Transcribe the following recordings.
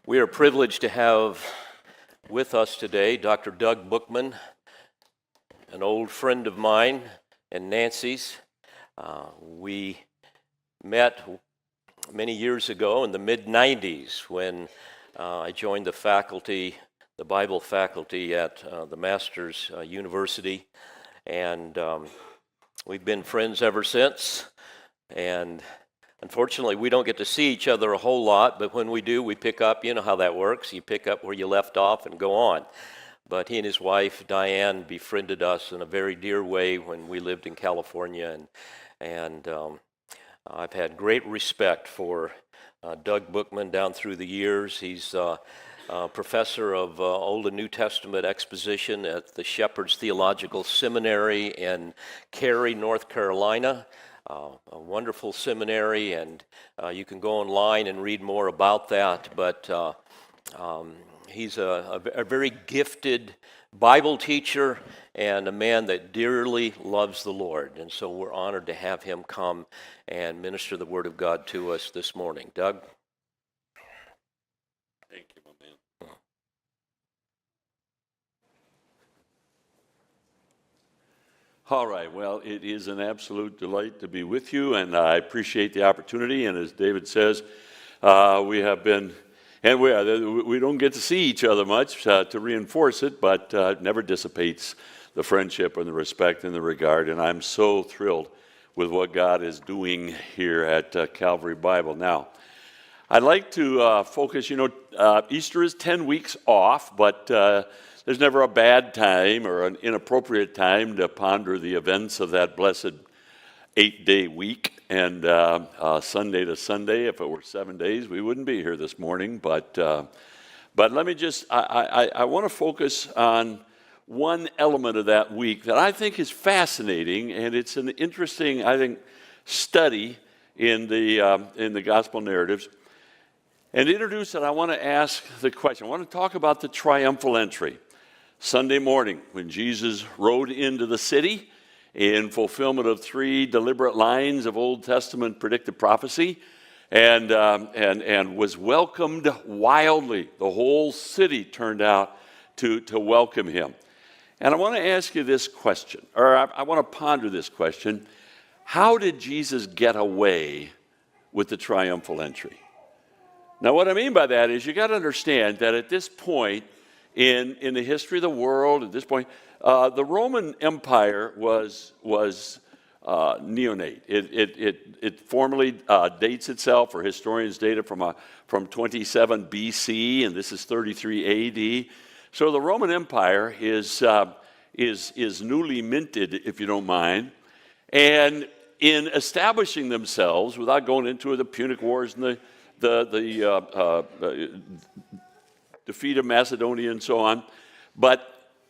We are privileged to have with us today Dr. Doug Bookman, an old friend of mine and Nancy's. We met many years ago in the mid-90s when I joined the faculty, the Bible faculty at the Masters University, and we've been friends ever since. And unfortunately, we don't get to see each other a whole lot, but when we do, we pick up. You know how that works. You pick up where you left off and go on. But he and his wife, Diane, befriended us in a very dear way when we lived in California, and I've had great respect for Doug Bookman down through the years. He's a professor of Old and New Testament exposition at the Shepherd's Theological Seminary in Cary, North Carolina. A wonderful seminary, and you can go online and read more about that. But he's a very gifted Bible teacher and a man that dearly loves the Lord. And so we're honored to have him come and minister the Word of God to us this morning. Doug? Thank you, my man. All right, well, it is an absolute delight to be with you, and I appreciate the opportunity. And as David says, we have been, and we don't get to see each other much to reinforce it, but it never dissipates the friendship and the respect and the regard. And I'm so thrilled with what God is doing here at Calvary Bible. Now, I'd like to focus, Easter is 10 weeks off, but there's never a bad time or an inappropriate time to ponder the events of that blessed 8-day week. And Sunday to Sunday, if it were 7 days, we wouldn't be here this morning. But let me just, I want to focus on one element of that week that I think is fascinating, and it's an interesting, I think, study in the gospel narratives. And to introduce it, I want to ask the question. I want to talk about the Triumphal Entry. Sunday morning, when Jesus rode into the city in fulfillment of 3 deliberate lines of Old Testament predictive prophecy, and was welcomed wildly. The whole city turned out to welcome him. And I want to ask you this question, or I want to ponder this question. How did Jesus get away with the Triumphal Entry? Now, what I mean by that is you got to understand that at this point in the history of the world, at this point, the Roman Empire was neonate. It formally dates itself, or historians date it from 27 BC, and this is 33 AD. So the Roman Empire is newly minted, if you don't mind, and in establishing themselves, without going into the Punic Wars and the defeat of Macedonia and so on, but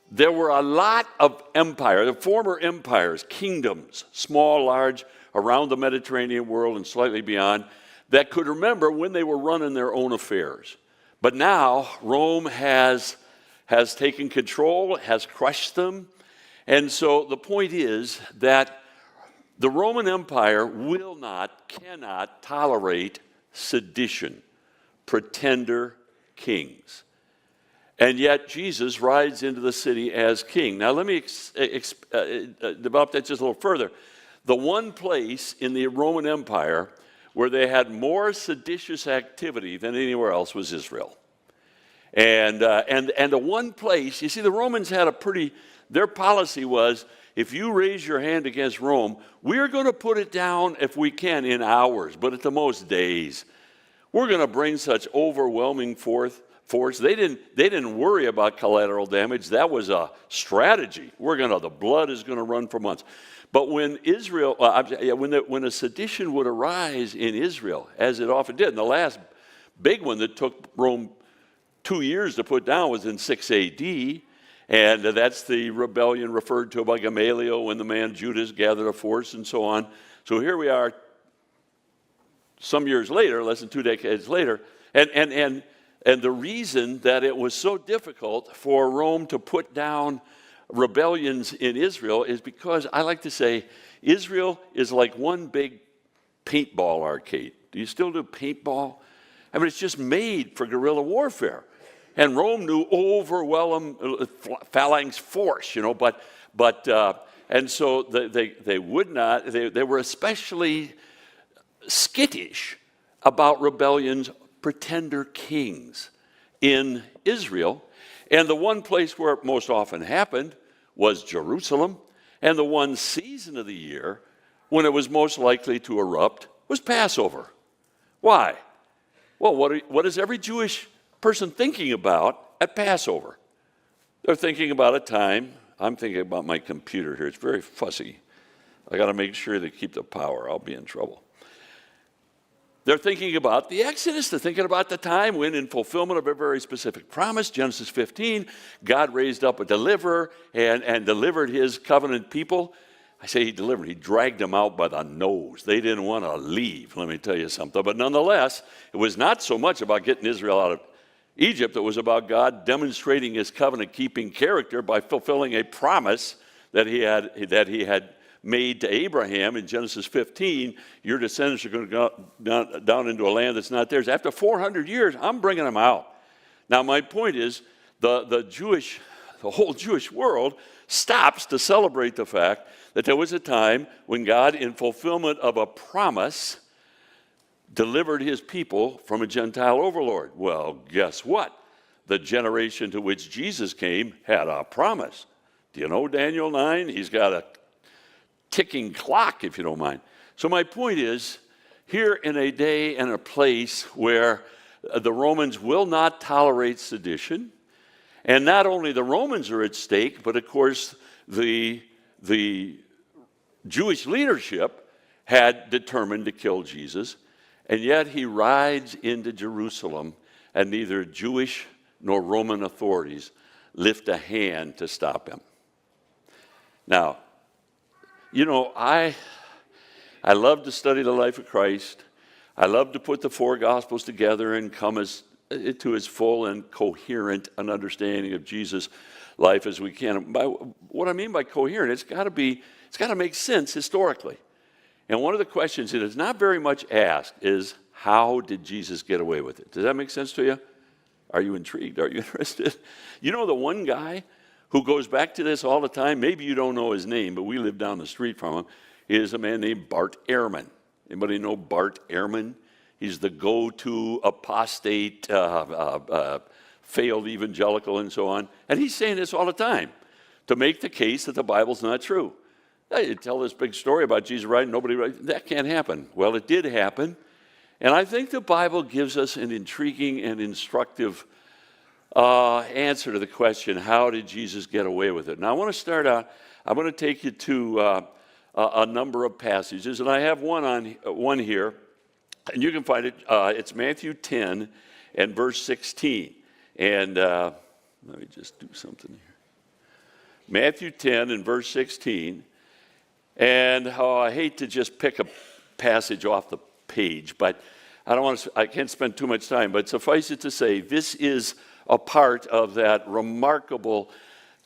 there were a lot of empires, the former empires, kingdoms, small, large, around the Mediterranean world and slightly beyond, that could remember when they were running their own affairs. But now Rome has taken control, has crushed them, and so the point is that the Roman Empire cannot tolerate sedition, pretender kings. And yet Jesus rides into the city as king. Now let me develop that just a little further. The one place in the Roman Empire where they had more seditious activity than anywhere else was Israel. And the one place, you see, the Romans had their policy was, if you raise your hand against Rome, we're going to put it down if we can in hours, but at the most days. We're going to bring such overwhelming force. They didn't worry about collateral damage. That was a strategy. The blood is going to run for months. But when when a sedition would arise in Israel, as it often did, and the last big one that took Rome 2 years to put down was in 6 AD, and that's the rebellion referred to by Gamaliel when the man Judas gathered a force and so on. So here we are some years later, less than 2 decades later, and the reason that it was so difficult for Rome to put down rebellions in Israel is because, I like to say, Israel is like one big paintball arcade. Do you still do paintball? I mean, it's just made for guerrilla warfare. And Rome knew overwhelming phalanx force, and so they would not, they were especially skittish about rebellions, pretender kings in Israel. And the one place where it most often happened was Jerusalem. And the one season of the year when it was most likely to erupt was Passover. Why? Well, what is every Jewish person thinking about at Passover? They're thinking about a time. I'm thinking about my computer here. It's very fussy. I got to make sure they keep the power. I'll be in trouble. They're thinking about the Exodus. They're thinking about the time when, in fulfillment of a very specific promise, Genesis 15, God raised up a deliverer and delivered his covenant people. I say he delivered. He dragged them out by the nose. They didn't want to leave, let me tell you something. But nonetheless, it was not so much about getting Israel out of Egypt. It was about God demonstrating his covenant-keeping character by fulfilling a promise that he had made to Abraham in Genesis 15. Your descendants are going to go down into a land that's not theirs. After 400 years, I'm bringing them out. Now, my point is, the whole Jewish world stops to celebrate the fact that there was a time when God, in fulfillment of a promise, delivered his people from a Gentile overlord. Well, guess what? The generation to which Jesus came had a promise. Do you know Daniel 9? He's got a ticking clock, if you don't mind. So my point is, here in a day and a place where the Romans will not tolerate sedition, and not only the Romans are at stake, but of course the Jewish leadership had determined to kill Jesus, and yet he rides into Jerusalem, and neither Jewish nor Roman authorities lift a hand to stop him. Now, I love to study the life of Christ. I love to put the four Gospels together and come to as full and coherent an understanding of Jesus' life as we can. What I mean by coherent, it's got to make sense historically. And one of the questions that is not very much asked is, how did Jesus get away with it? Does that make sense to you? Are you intrigued? Are you interested? You know the one guy who goes back to this all the time, maybe you don't know his name, but we live down the street from him, is a man named Bart Ehrman. Anybody know Bart Ehrman? He's the go-to apostate, failed evangelical and so on. And he's saying this all the time to make the case that the Bible's not true. You tell this big story about Jesus writing, that can't happen. Well, it did happen. And I think the Bible gives us an intriguing and instructive answer to the question, how did Jesus get away with it? Now, I want to start out, I'm going to take you to a number of passages, and I have one here, and you can find it. It's Matthew 10 and verse 16. And let me just do something here. Matthew 10 and verse 16. And I hate to just pick a passage off the page, but I can't spend too much time, but suffice it to say, this is a part of that remarkable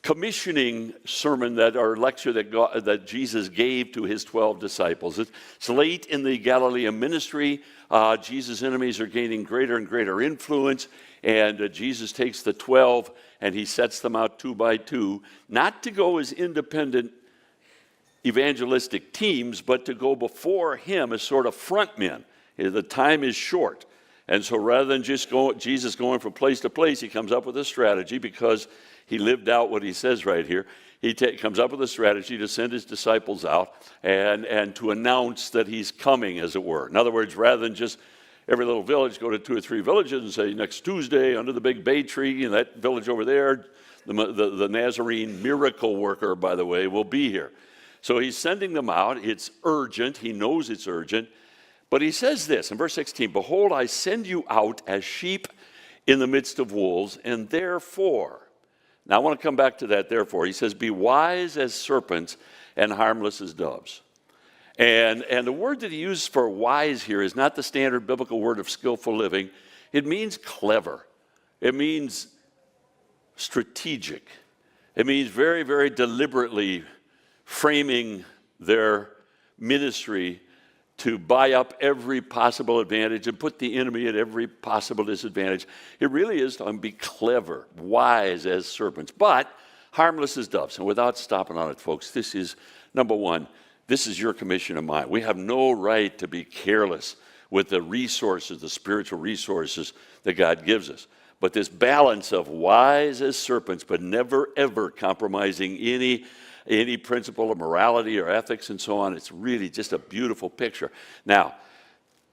commissioning sermon or lecture that Jesus gave to his 12 disciples. It's late in the Galilean ministry. Jesus' enemies are gaining greater and greater influence, and Jesus takes the 12 and he sets them out two by two, not to go as independent evangelistic teams, but to go before him as sort of front men. The time is short. And so rather than just Jesus going from place to place, he comes up with a strategy because he lived out what he says right here. He comes up with a strategy to send his disciples out and to announce that he's coming, as it were. In other words, rather than just every little village, go to 2 or 3 villages and say, next Tuesday under the big bay tree in that village over there, the Nazarene miracle worker, by the way, will be here. So he's sending them out. It's urgent. He knows it's urgent. But he says this in verse 16, behold, I send you out as sheep in the midst of wolves, and therefore, now I want to come back to that therefore. He says, be wise as serpents and harmless as doves. And the word that he uses for wise here is not the standard biblical word of skillful living. It means clever. It means strategic. It means very, very deliberately framing their ministry to buy up every possible advantage and put the enemy at every possible disadvantage. It really is to be clever, wise as serpents, but harmless as doves. And without stopping on it, folks, this is, number one, this is your commission and mine. We have no right to be careless with the resources, the spiritual resources that God gives us. But this balance of wise as serpents, but never, ever compromising any principle of morality or ethics and so on, it's really just a beautiful picture. Now,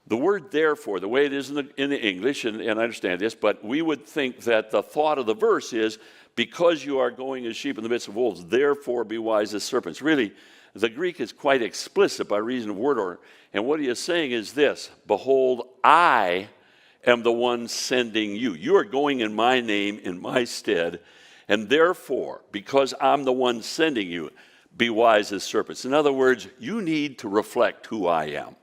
the word therefore, the way it is in the English, and I understand this, but we would think that the thought of the verse is, because you are going as sheep in the midst of wolves, therefore be wise as serpents. Really, the Greek is quite explicit by reason of word order. And what he is saying is this: behold, I am the one sending you. You are going in my name, in my stead, and therefore, because I'm the one sending you, be wise as serpents. In other words, you need to reflect who I am,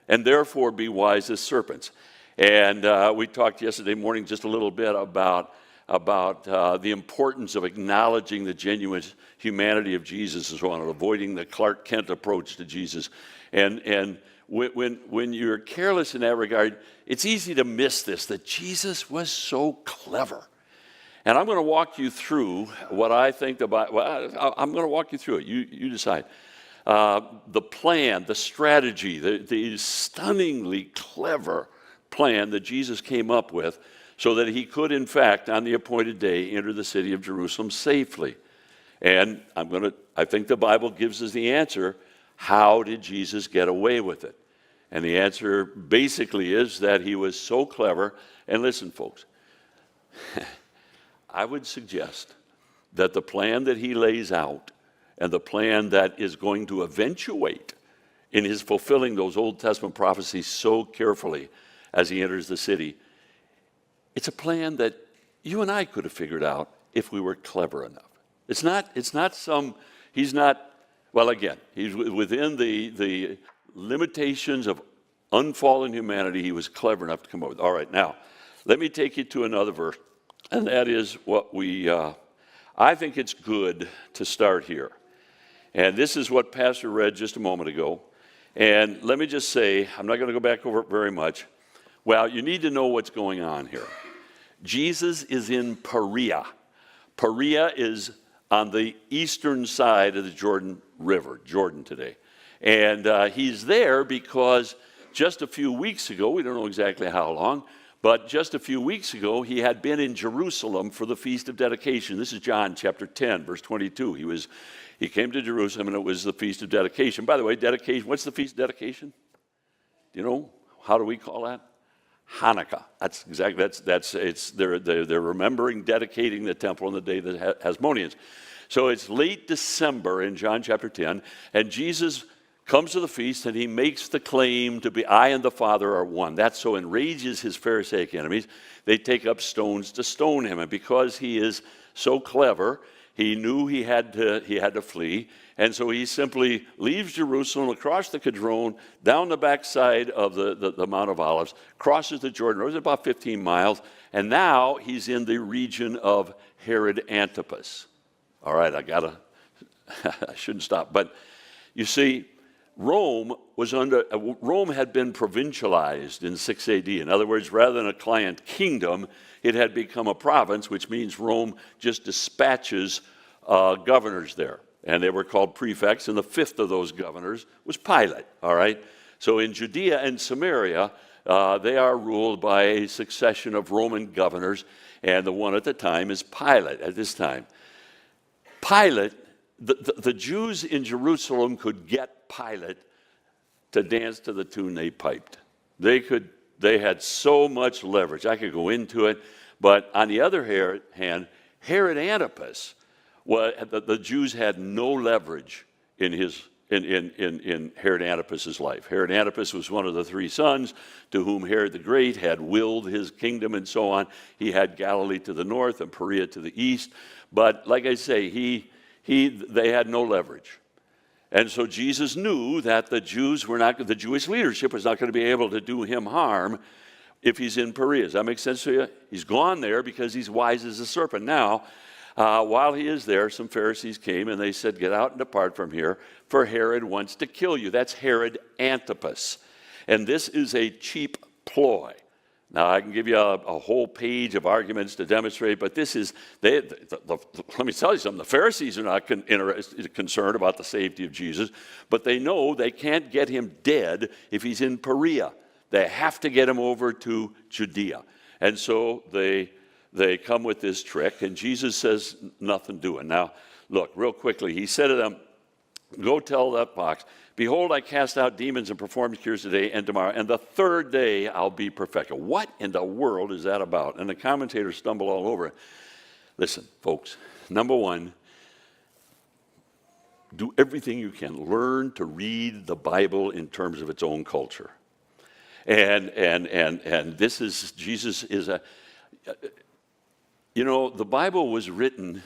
and therefore be wise as serpents. And we talked yesterday morning just a little bit about the importance of acknowledging the genuine humanity of Jesus and so on, and avoiding the Clark Kent approach to Jesus. And when you're careless in that regard, it's easy to miss this, that Jesus was so clever. And I'm going to walk you through what I think about. Well, I'm going to walk you through it. You decide. The plan, the strategy, the stunningly clever plan that Jesus came up with so that he could, in fact, on the appointed day, enter the city of Jerusalem safely. And I think the Bible gives us the answer. How did Jesus get away with it? And the answer basically is that he was so clever. And listen, folks, I would suggest that the plan that he lays out and the plan that is going to eventuate in his fulfilling those Old Testament prophecies so carefully as he enters the city, it's a plan that you and I could have figured out if we were clever enough. He's not, well, again, he's within the limitations of unfallen humanity. He was clever enough to come up with. All right, now, let me take you to another verse, and that is what I think it's good to start here. And this is what Pastor read just a moment ago. And let me just say, I'm not going to go back over it very much. Well, you need to know what's going on here. Jesus is in Perea. Perea is on the eastern side of the Jordan River, Jordan today. And he's there because just a few weeks ago, we don't know exactly how long, but just a few weeks ago, he had been in Jerusalem for the Feast of Dedication. This is John chapter 10, verse 22. He came to Jerusalem, and it was the Feast of Dedication. By the way, dedication, what's the Feast of Dedication? Do you know? How do we call that? Hanukkah. That's exactly, they're remembering dedicating the temple on the day that Hasmoneans. So it's late December in John chapter 10, and Jesus comes to the feast, and he makes the claim to be, I and the Father are one. That so enrages his Pharisaic enemies. They take up stones to stone him, and because he is so clever, he knew he had to flee, and so he simply leaves Jerusalem, across the Kidron, down the backside of the Mount of Olives, crosses the Jordan River, about 15 miles, and now he's in the region of Herod Antipas. All right, I shouldn't stop, but you see, Rome had been provincialized in 6 AD. In other words, rather than a client kingdom, it had become a province, which means Rome just dispatches governors there. And they were called prefects, and the fifth of those governors was Pilate, all right? So in Judea and Samaria, they are ruled by a succession of Roman governors, and the one at the time is Pilate at this time. Pilate, the Jews in Jerusalem could get Pilate to dance to the tune they piped. They had so much leverage. I could go into it, but on the other hand, Herod Antipas, the Jews had no leverage in Herod Antipas's life. Herod Antipas was one of the three sons to whom Herod the Great had willed his kingdom and so on. He had Galilee to the north and Perea to the east, but like I say, they had no leverage. And so Jesus knew that the Jewish leadership was not going to be able to do him harm if he's in Perea. Does that make sense to you? He's gone there because he's wise as a serpent. Now, while he is there, some Pharisees came and they said, "Get out and depart from here, for Herod wants to kill you." That's Herod Antipas. And this is a cheap ploy. Now, I can give you a whole page of arguments to demonstrate, but this is, let me tell you something, the Pharisees are not concerned about the safety of Jesus, but they know they can't get him dead if he's in Perea. They have to get him over to Judea. And so they come with this trick, and Jesus says, "Nothing doing." Now, look, real quickly, he said to them, "Go tell that fox, behold, I cast out demons and perform cures today and tomorrow, and the third day I'll be perfected." What in the world is that about? And the commentators stumble all over it. Listen, folks, number one, do everything you can. Learn to read the Bible in terms of its own culture. And this is, Jesus is the Bible was written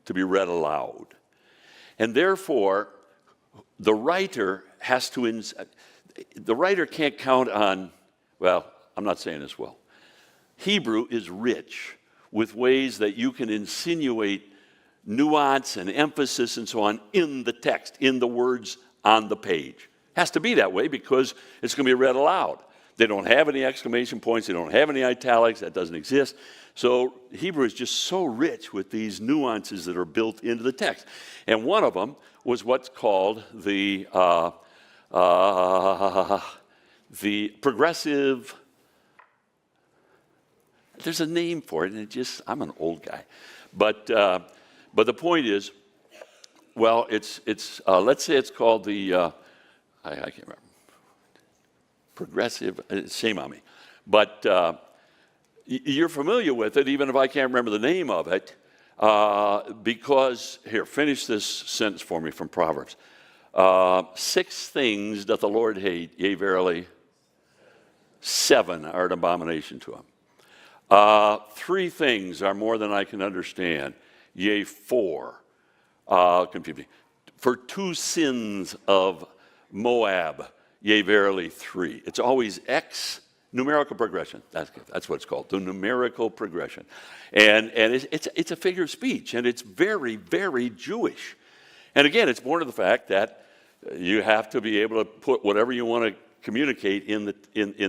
to be read aloud. And therefore, the writer can't count on, well, I'm not saying this well. Hebrew is rich with ways that you can insinuate nuance and emphasis and so on in the text, in the words on the page. Has to be that way because it's going to be read aloud. They don't have any exclamation points. They don't have any italics. That doesn't exist. So Hebrew is just so rich with these nuances that are built into the text. And one of them was what's called the progressive. There's a name for it, and I'm an old guy. But the point is, well, it's let's say it's called the, I can't remember. Progressive, shame on me. But you're familiar with it, even if I can't remember the name of it, because, here, finish this sentence for me from Proverbs. 6 things doth the Lord hate, yea, verily, 7 are an abomination to him. 3 things are more than I can understand, yea, 4. Confuse me. For 2 sins of Moab, yea, verily, 3. It's always X, numerical progression. That's what it's called, the numerical progression. And it's a figure of speech, and it's very, very Jewish. And again, it's born of the fact that you have to be able to put whatever you want to communicate in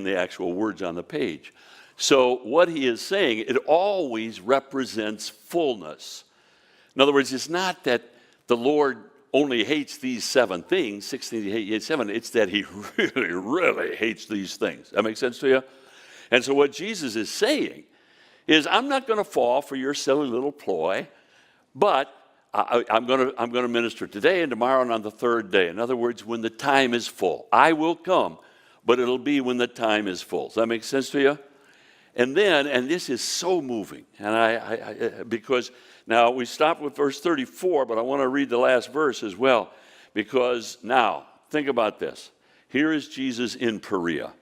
the actual words on the page. So what he is saying, it always represents fullness. In other words, it's not that the Lord only hates these 7 things, 6 things he hates 7, it's that he really, really hates these things. That makes sense to you? And so what Jesus is saying is, I'm not going to fall for your silly little ploy, but I'm going to minister today and tomorrow and on the 3rd day. In other words, when the time is full. I will come, but it'll be when the time is full. Does that make sense to you? And then, and this is so moving, and because now we stopped with verse 34, but I want to read the last verse as well, because now, think about this. Here is Jesus in Perea,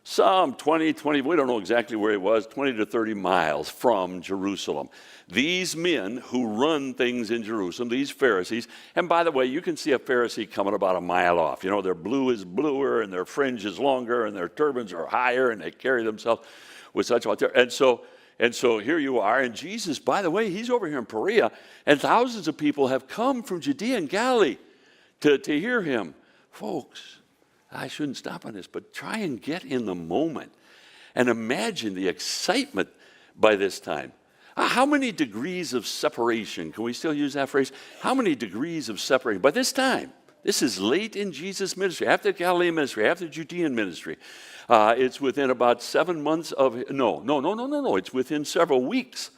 some 20, we don't know exactly where he was, 20 to 30 miles from Jerusalem. These men who run things in Jerusalem, these Pharisees, and by the way, you can see a Pharisee coming about a mile off. You know, their blue is bluer, and their fringe is longer, and their turbans are higher, and they carry themselves with such out there. And so here you are, and Jesus, by the way, he's over here in Perea, and thousands of people have come from Judea and Galilee to hear him. Folks, I shouldn't stop on this, but try and get in the moment and imagine the excitement by this time. How many degrees of separation, can we still use that phrase? How many degrees of separation? By this time, this is late in Jesus' ministry, after the Galilean ministry, after the Judean ministry. It's within about 7 months of, no. It's within several weeks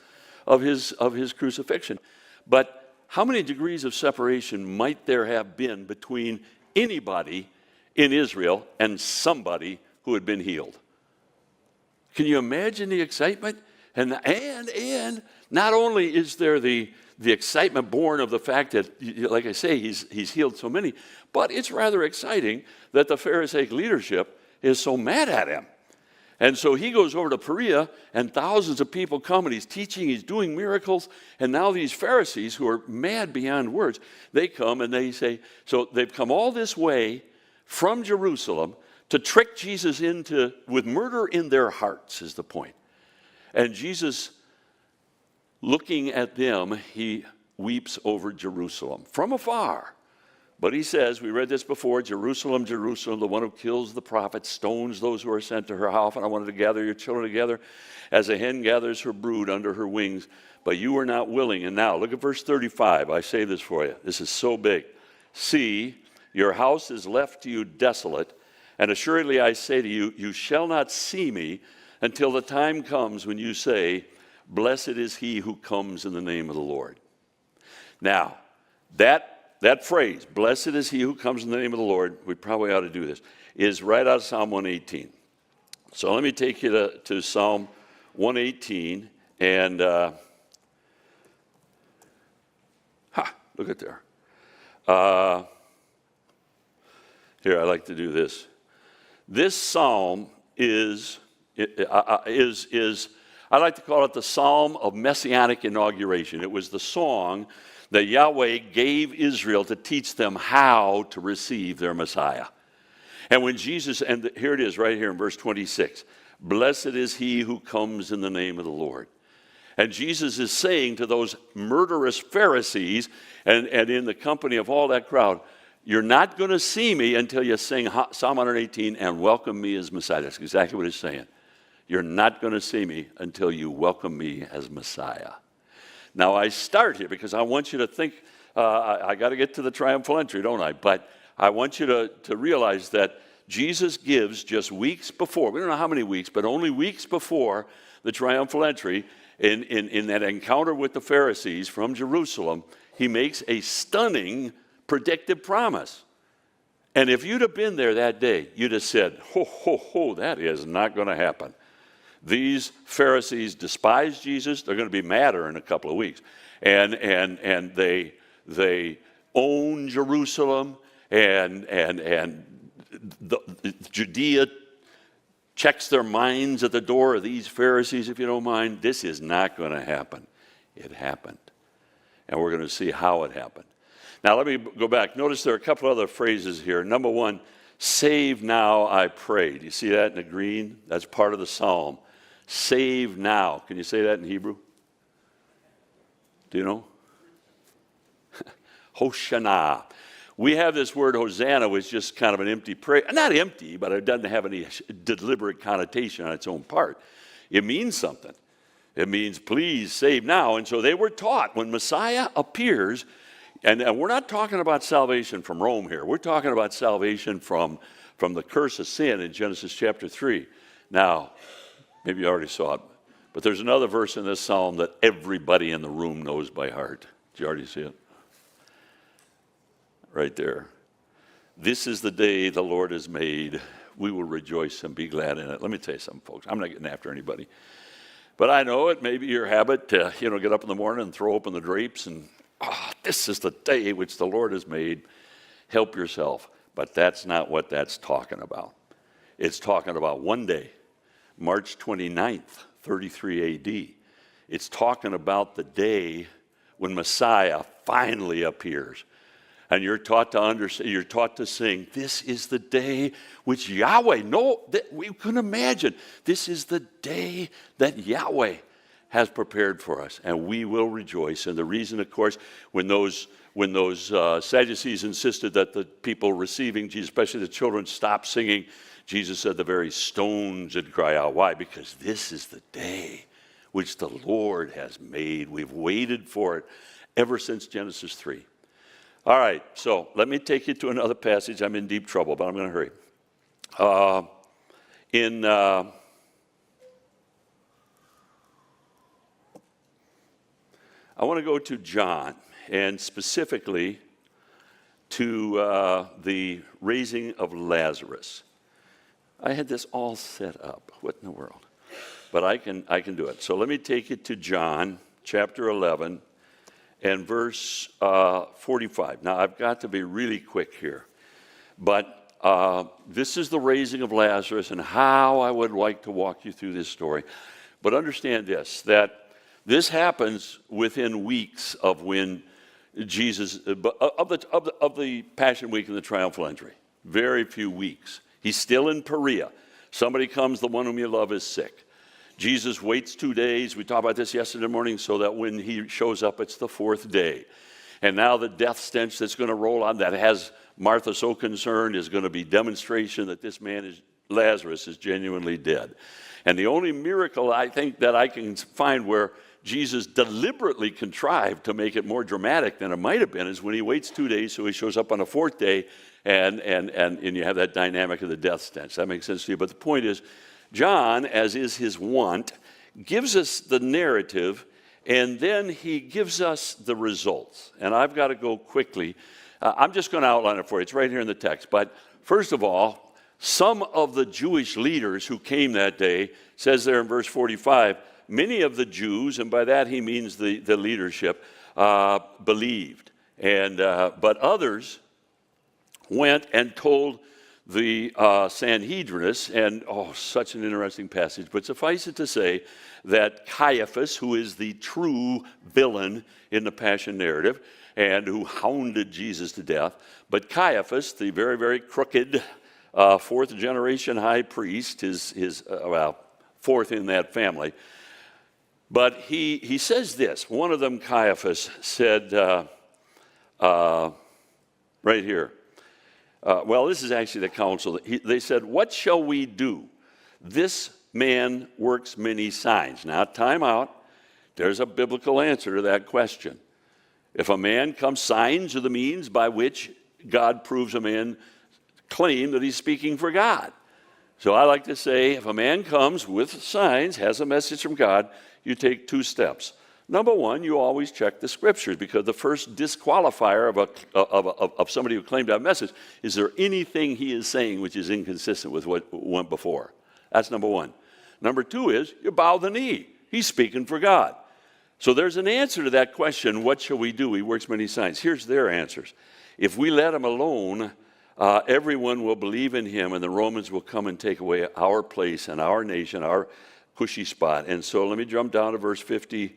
of his crucifixion. But how many degrees of separation might there have been between anybody in Israel and somebody who had been healed? Can you imagine the excitement? And not only is there the excitement born of the fact that, like I say, he's healed so many, but it's rather exciting that the Pharisaic leadership is so mad at him. And so he goes over to Perea, and thousands of people come, and he's teaching, he's doing miracles, and now these Pharisees, who are mad beyond words, they come and they say, so they've come all this way from Jerusalem to trick Jesus with murder in their hearts, is the point. And Jesus Looking at them, he weeps over Jerusalem from afar. But he says, we read this before, Jerusalem, Jerusalem, the one who kills the prophets, stones those who are sent to her. How often I wanted to gather your children together as a hen gathers her brood under her wings, but you were not willing. And now, look at verse 35. I say this for you. This is so big. See, your house is left to you desolate, and assuredly I say to you, you shall not see me until the time comes when you say, blessed is he who comes in the name of the Lord. Now, that phrase, blessed is he who comes in the name of the Lord, we probably ought to do this, is right out of Psalm 118. So let me take you to Psalm 118, and look at there. Here, I like to do this. This psalm is I like to call it the Psalm of Messianic Inauguration. It was the song that Yahweh gave Israel to teach them how to receive their Messiah. And when Jesus, and here it is right here in verse 26, blessed is he who comes in the name of the Lord. And Jesus is saying to those murderous Pharisees and in the company of all that crowd, you're not going to see me until you sing Psalm 118 and welcome me as Messiah. That's exactly what he's saying. You're not going to see me until you welcome me as Messiah. Now, I start here because I want you to think, I got to get to the triumphal entry, don't I? But I want you to realize that Jesus gives just weeks before, we don't know how many weeks, but only weeks before the triumphal entry, in that encounter with the Pharisees from Jerusalem, he makes a stunning predictive promise. And if you'd have been there that day, you'd have said, ho, ho, ho, that is not going to happen. These Pharisees despise Jesus. They're going to be madder in a couple of weeks. And they own Jerusalem, and Judea checks their minds at the door of these Pharisees, if you don't mind. This is not going to happen. It happened. And we're going to see how it happened. Now, let me go back. Notice there are a couple other phrases here. Number one, save now, I pray. Do you see that in the green? That's part of the psalm. Save now. Can you say that in Hebrew? Do you know? Hoshana. We have this word Hosanna, which is just kind of an empty prayer. Not empty, but it doesn't have any deliberate connotation on its own part. It means something. It means, please save now. And so they were taught when Messiah appears, and we're not talking about salvation from Rome here. We're talking about salvation from the curse of sin in Genesis chapter 3. Now, maybe you already saw it, but there's another verse in this psalm that everybody in the room knows by heart. Did you already see it? Right there. This is the day the Lord has made. We will rejoice and be glad in it. Let me tell you something, folks. I'm not getting after anybody. But I know it may be your habit to, get up in the morning and throw open the drapes and, this is the day which the Lord has made. Help yourself. But that's not what that's talking about. It's talking about one day, March 29th, 33 AD. It's talking about the day when Messiah finally appears. And you're taught to understand, you're taught to sing, this is the day which Yahweh, we couldn't imagine. This is the day that Yahweh has prepared for us, and we will rejoice. And the reason, of course, when those Sadducees insisted that the people receiving Jesus, especially the children, stopped singing, Jesus said the very stones would cry out. Why? Because this is the day which the Lord has made. We've waited for it ever since Genesis 3. All right, so let me take you to another passage. I'm in deep trouble, but I'm going to hurry. I want to go to John, and specifically to the raising of Lazarus. I had this all set up. What in the world? But I can do it. So let me take you to John, chapter 11. And verse 45. Now, I've got to be really quick here. But this is the raising of Lazarus and how I would like to walk you through this story. But understand this, that this happens within weeks of when Jesus, of the Passion Week and the Triumphal Entry. Very few weeks. He's still in Perea. Somebody comes, the one whom you love is sick. Jesus waits 2 days. We talked about this yesterday morning, so that when he shows up, it's the fourth day. And now the death stench that's going to roll on, that has Martha so concerned, is going to be demonstration that this man, Lazarus, is genuinely dead. And the only miracle I think that I can find where Jesus deliberately contrived to make it more dramatic than it might have been is when he waits 2 days, so he shows up on the fourth day, and you have that dynamic of the death stench. That makes sense to you. But the point is, John, as is his wont, gives us the narrative, and then he gives us the results. And I've got to go quickly. I'm just going to outline it for you. It's right here in the text. But first of all, some of the Jewish leaders who came that day, says there in verse 45, many of the Jews, and by that he means the leadership, believed. But others went and told the Sanhedrists, and such an interesting passage, but suffice it to say that Caiaphas, who is the true villain in the Passion narrative, and who hounded Jesus to death, but Caiaphas, the very, very crooked fourth generation high priest, fourth in that family, but he says this. One of them, Caiaphas, said, right here, this is actually the council. They said, what shall we do? This man works many signs. Now, time out. There's a biblical answer to that question. If a man comes, signs are the means by which God proves a man claim that he's speaking for God. So I like to say, if a man comes with signs, has a message from God, you take 2 steps. Number one, you always check the scriptures, because the first disqualifier of somebody who claimed to have a message, is there anything he is saying which is inconsistent with what went before? That's number one. Number 2 is you bow the knee. He's speaking for God. So there's an answer to that question, what shall we do? He works many signs. Here's their answers. If we let him alone, everyone will believe in him, and the Romans will come and take away our place and our nation, our cushy spot. And so let me jump down to verse 53.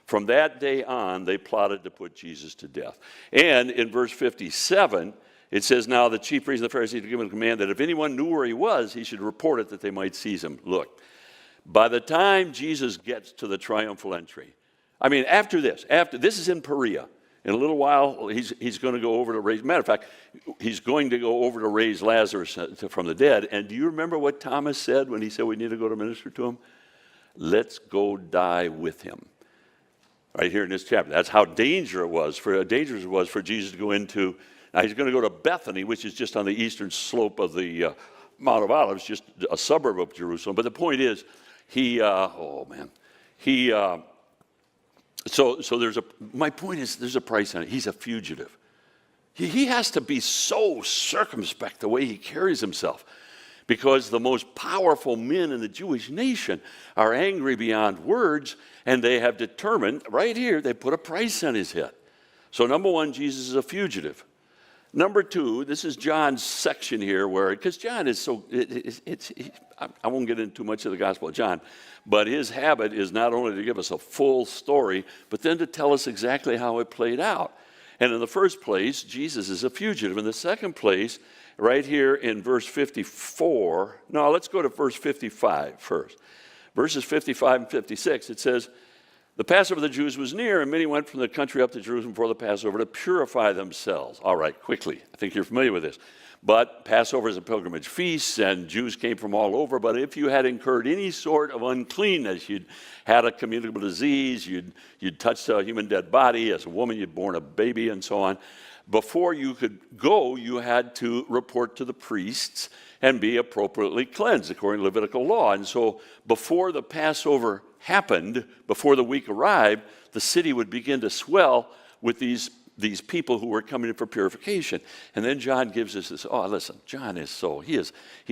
From that day on, they plotted to put Jesus to death. And in verse 57, it says, now the chief priests and the Pharisees had given a command that if anyone knew where he was, he should report it that they might seize him. Look, by the time Jesus gets to the triumphal entry, after this is in Perea. In a little while, he's going to go over to raise, matter of fact, he's going to go over to raise Lazarus from the dead. And do you remember what Thomas said when he said we need to go to minister to him? Let's go die with him. Right here in this chapter. That's how dangerous it was for Jesus to go into. Now he's going to go to Bethany, which is just on the eastern slope of the Mount of Olives, just a suburb of Jerusalem. But the point is, So my point is, there's a price on it. He's a fugitive. He has to be so circumspect the way he carries himself, because the most powerful men in the Jewish nation are angry beyond words, and they have determined, right here, they put a price on his head. So number one, Jesus is a fugitive. Number 2, this is John's section here, because John is so, I won't get into too much of the Gospel of John, but his habit is not only to give us a full story, but then to tell us exactly how it played out. And in the first place, Jesus is a fugitive. In the second place, right here in verse 54, no, let's go to verse 55 first. Verses 55 and 56, it says, the Passover of the Jews was near, and many went from the country up to Jerusalem before the Passover to purify themselves. All right, quickly. I think you're familiar with this. But Passover is a pilgrimage feast, and Jews came from all over. But if you had incurred any sort of uncleanness, you'd had a communicable disease, you'd touched a human dead body, as a woman you'd born a baby, and so on. Before you could go, you had to report to the priests and be appropriately cleansed according to Levitical law. And so before the Passover happened, before the week arrived, the city would begin to swell with these people who were coming in for purification. And then John gives us this, listen, John is he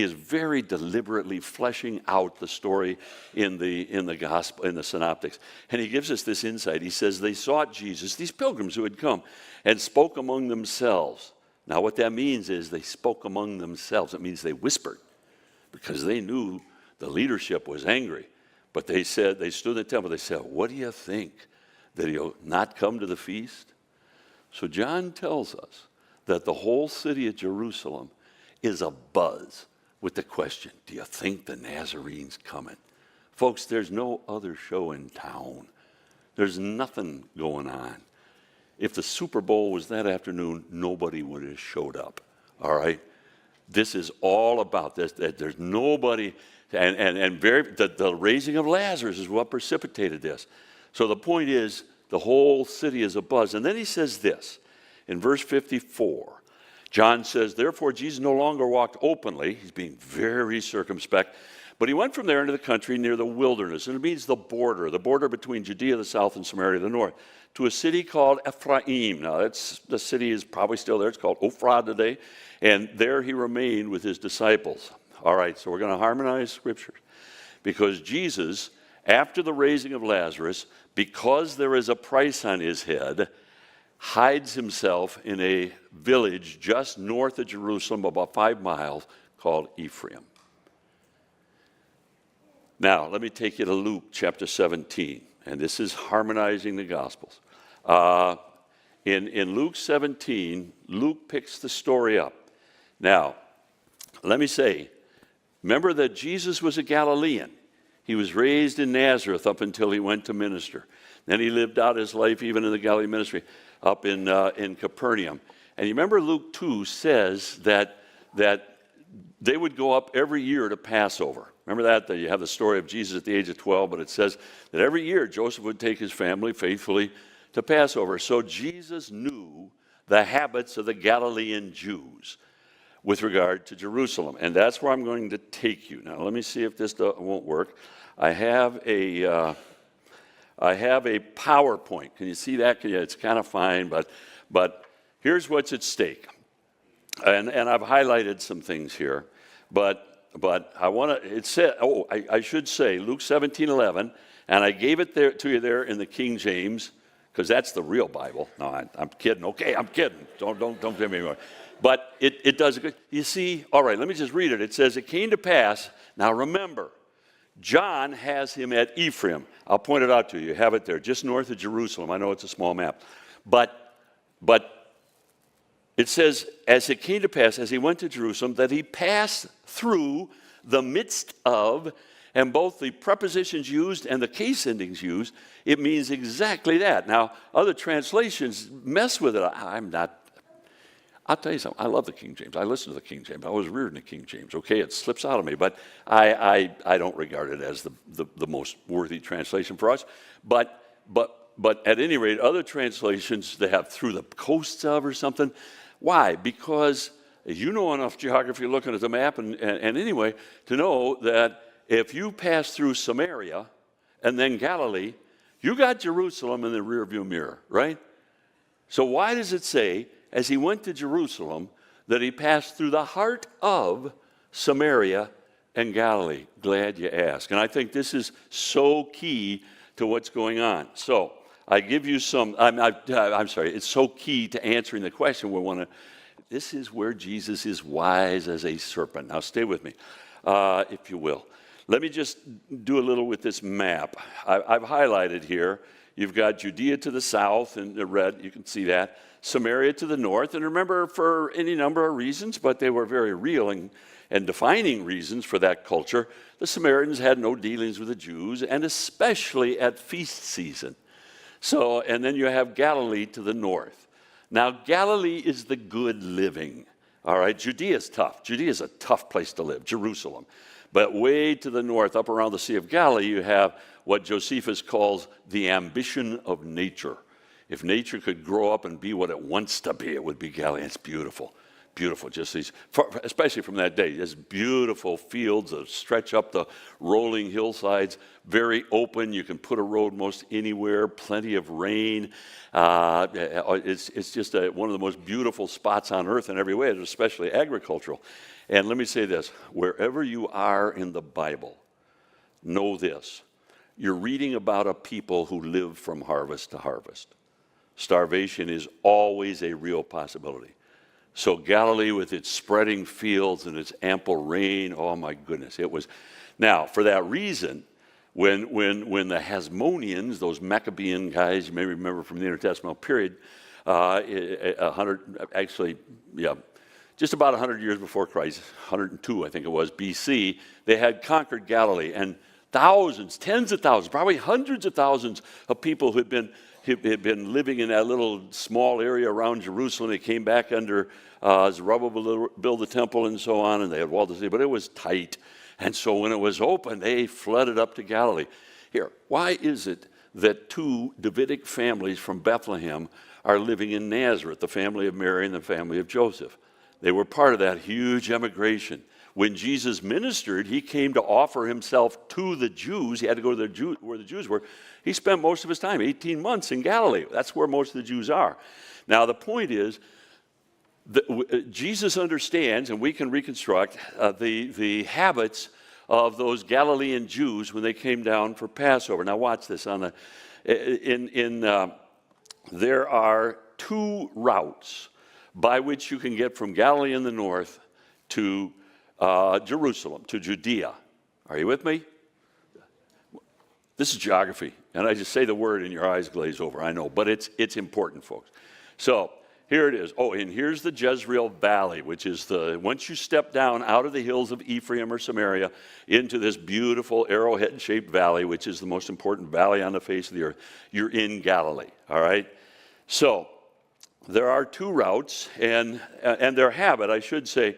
is very deliberately fleshing out the story in the gospel, in the synoptics. And he gives us this insight. He says they sought Jesus, these pilgrims who had come, and spoke among themselves. Now what that means is they spoke among themselves. It means they whispered, because they knew the leadership was angry. But they stood in the temple, they said, what do you think? That he'll not come to the feast? So John tells us that the whole city of Jerusalem is abuzz with the question, do you think the Nazarene's coming? Folks, there's no other show in town. There's nothing going on. If the Super Bowl was that afternoon, nobody would have showed up, all right? This is all about this. That there's nobody, the raising of Lazarus is what precipitated this. So the point is, the whole city is abuzz. And then he says this, in verse 54, John says, therefore Jesus no longer walked openly. He's being very circumspect. But he went from there into the country near the wilderness. And it means the border between Judea the south and Samaria the north, to a city called Ephraim. Now, the city is probably still there. It's called Ophrah today. And there he remained with his disciples. All right, so we're going to harmonize scriptures. Because Jesus, after the raising of Lazarus, because there is a price on his head, hides himself in a village just north of Jerusalem, about 5 miles, called Ephraim. Now, let me take you to Luke chapter 17, and this is harmonizing the Gospels. In Luke 17, Luke picks the story up. Now, let me say, remember that Jesus was a Galilean. He was raised in Nazareth up until he went to minister. Then he lived out his life even in the Galilee ministry up in Capernaum. And you remember Luke 2 says that they would go up every year to Passover. Remember that you have the story of Jesus at the age of 12, but it says that every year Joseph would take his family faithfully to Passover. So Jesus knew the habits of the Galilean Jews with regard to Jerusalem. And that's where I'm going to take you. Now, let me see if this won't work. I have a PowerPoint. Can you see that? It's kind of fine, but here's what's at stake. And I've highlighted some things here, but I want to, it said, I should say Luke 17:11, and I gave it there to you there in the King James, because that's the real Bible. No, I'm kidding. Okay, I'm kidding. Don't give me more. But it does. You see, all right, let me just read it. It says, it came to pass, now remember, John has him at Ephraim. I'll point it out to you. You have it there, just north of Jerusalem. I know it's a small map. But it says, as it came to pass, as he went to Jerusalem, that he passed through the midst of, and both the prepositions used and the case endings used, it means exactly that. Now, other translations mess with it. I'll tell you something. I love the King James. I listen to the King James. I was reared in the King James. Okay, it slips out of me, but I don't regard it as the most worthy translation for us. But at any rate, other translations, they have through the coasts of or something. Why? Because you know enough geography looking at the map and anyway to know that if you pass through Samaria and then Galilee, you got Jerusalem in the rearview mirror, right? So why does it say, as he went to Jerusalem, that he passed through the heart of Samaria and Galilee? Glad you asked. And I think this is so key to what's going on. So I give you some, I'm sorry, it's so key to answering the question this is where Jesus is wise as a serpent. Now stay with me, if you will. Let me just do a little with this map. I've highlighted here. You've got Judea to the south in the red, you can see that. Samaria to the north, and remember, for any number of reasons, but they were very real and defining reasons for that culture, the Samaritans had no dealings with the Jews, and especially at feast season. So, and then you have Galilee to the north. Now, Galilee is the good living, all right? Judea is tough. Judea is a tough place to live, Jerusalem. But way to the north, up around the Sea of Galilee, you have what Josephus calls the ambition of nature. If nature could grow up and be what it wants to be, it would be Galilee. It's beautiful, beautiful. Just these, especially from that day, just beautiful fields that stretch up the rolling hillsides, very open. You can put a road most anywhere, plenty of rain. It's just one of the most beautiful spots on earth in every way, especially agricultural. And let me say this, wherever you are in the Bible, know this. You're reading about a people who live from harvest to harvest. Starvation is always a real possibility. So Galilee with its spreading fields and its ample rain, oh my goodness, it was. Now, for that reason, when the Hasmoneans, those Maccabean guys, you may remember from the intertestamental period, just about 100 years before Christ, 102 I think it was, BC, they had conquered Galilee, and thousands, tens of thousands, probably hundreds of thousands of people who had been living in that little small area around Jerusalem. They came back under Zerubbabel to build the temple and so on, and they had walled the city, but it was tight. And so when it was open, they flooded up to Galilee. Here, why is it that two Davidic families from Bethlehem are living in Nazareth, the family of Mary and the family of Joseph? They were part of that huge emigration. When Jesus ministered, he came to offer himself to the Jews. He had to go to where the Jews were. He spent most of his time, 18 months in Galilee. That's where most of the Jews are. Now, the point is, Jesus understands, and we can reconstruct, the habits of those Galilean Jews when they came down for Passover. Now, watch this. There are two routes by which you can get from Galilee in the north to Jerusalem, to Judea. Are you with me? This is geography, and I just say the word and your eyes glaze over, I know, but it's important, folks. So here it is. Oh, and here's the Jezreel Valley, which is once you step down out of the hills of Ephraim or Samaria into this beautiful arrowhead-shaped valley, which is the most important valley on the face of the earth, you're in Galilee, all right? So there are two routes, and their habit, I should say,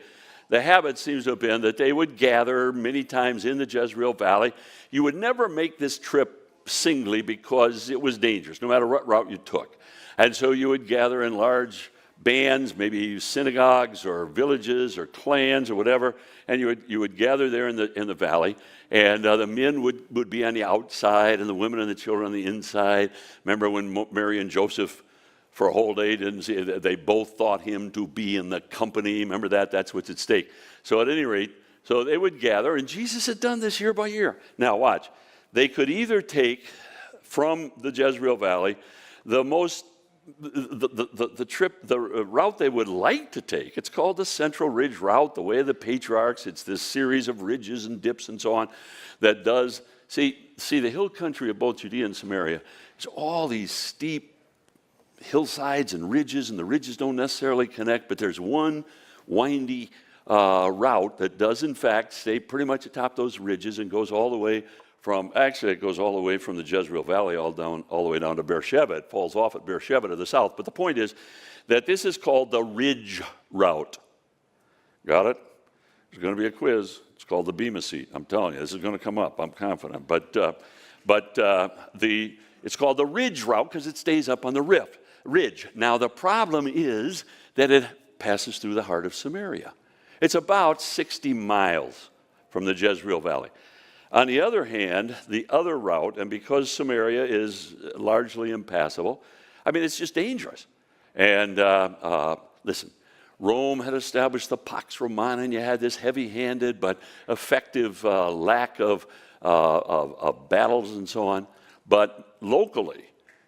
the habit seems to have been that they would gather many times in the Jezreel Valley. You would never make this trip singly because it was dangerous, no matter what route you took. And so you would gather in large bands, maybe synagogues or villages or clans or whatever, and you would gather there in the valley, and the men would be on the outside and the women and the children on the inside. Remember when Mary and Joseph for a whole day didn't see, they both thought him to be in the company. Remember that? That's what's at stake. So at any rate, so they would gather, and Jesus had done this year by year. Now watch. They could either take from the Jezreel Valley the route they would like to take. It's called the Central Ridge Route, the Way of the Patriarchs. It's this series of ridges and dips and so on that does, see the hill country of both Judea and Samaria, it's all these steep hillsides and the ridges don't necessarily connect, but there's one windy route that does in fact stay pretty much atop those ridges and goes all the way from the Jezreel Valley all the way down to Beersheba. It falls off at Beersheba to the south. But the point is that this is called the Ridge Route. Got it? There's going to be a quiz. It's called the Bema Seat. I'm telling you, this is going to come up. I'm confident. But it's called the Ridge Route because it stays up on the ridge. Now, the problem is that it passes through the heart of Samaria. It's about 60 miles from the Jezreel Valley. On the other hand, the other route, and because Samaria is largely impassable, I mean, it's just dangerous. And listen, Rome had established the Pax Romana, and you had this heavy-handed but effective lack of battles and so on. But locally,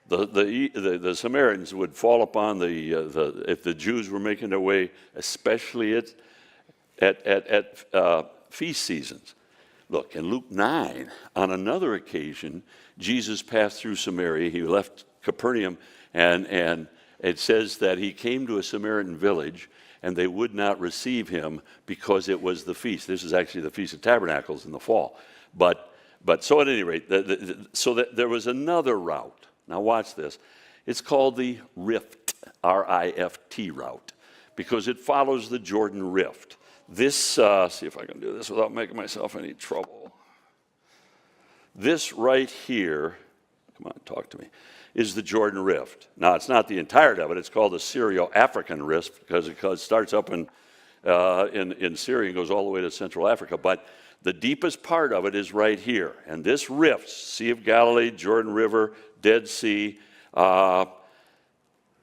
the Samaritans would fall upon if the Jews were making their way, especially at feast seasons. Look, in Luke 9, on another occasion, Jesus passed through Samaria. He left Capernaum, and it says that he came to a Samaritan village, and they would not receive him because it was the feast. This is actually the Feast of Tabernacles in the fall. But so at any rate, there was another route. Now watch this. It's called the Rift, R-I-F-T route, because it follows the Jordan Rift. This, see if I can do this without making myself any trouble. This right here, come on, talk to me, is the Jordan Rift. Now, it's not the entirety of it. It's called the Syro-African Rift because it starts up in Syria and goes all the way to Central Africa. But the deepest part of it is right here. And this rift, Sea of Galilee, Jordan River, Dead Sea,